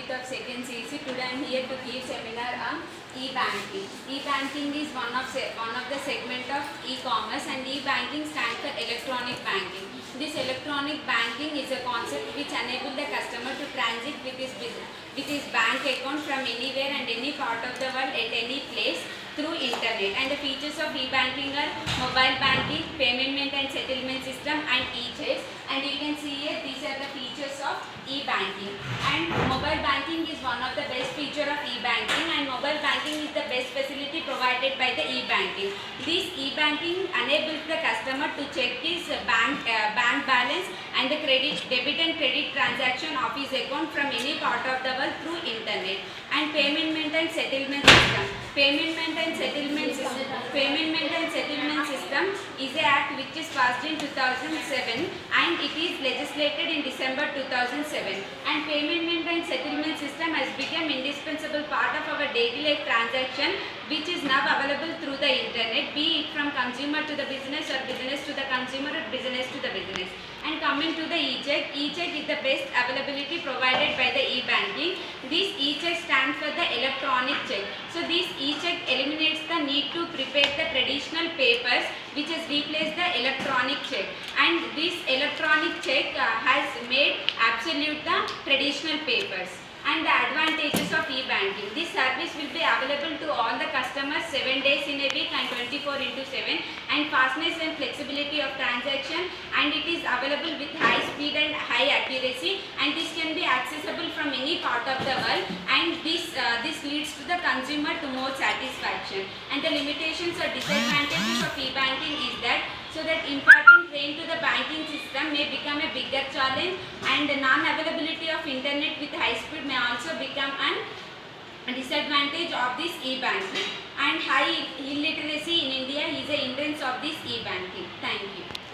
unit of second CEC. Today I am here to give seminar on e-banking. E-banking is one of the segment of e-commerce, and e-banking stands for electronic banking. This electronic banking is a concept which enables the customer to transact with his bank account from anywhere and any part of the world at any place through internet. And the features of e-banking are mobile banking, payment and settlement system, and e-checks. And you can see here these are the features of e-banking. And mobile banking is one of the best feature of e-banking, and mobile banking is the best facility provided by the e-banking. This e-banking enables the customer to check his bank balance and the debit and credit transaction of his account from any part of the world through internet. And payment and settlement system. Payment and settlement system is an act which is passed in 2007, and it is legislated in December 2007. And payment and settlement system has become indispensable part of our daily life transaction, which is now available through the internet, be it from consumer to the business or business to the consumer or business to the business. And coming to the e-check, e-check is the best availability provided by the e-banking. This e-check stands for the electronic check. So this e-check eliminates the need to prepare the traditional papers, which has replaced the electronic check. And this electronic check has made absolute the traditional papers. And the advantages of e-banking. This service will be available to all the customers 7 days in a week and 24/7, and fastness and flexibility of transaction, and it is available with high speed and high accuracy, and this can be accessible from any part of the world, and this leads to the consumer to more satisfaction. And the limitations or disadvantages of e-banking is that imparting train to the banking system may become a bigger challenge, and the non-availability of internet with high speed may also become a disadvantage of this e-banking. And high illiteracy in India is a hindrance of this e-banking. Thank you.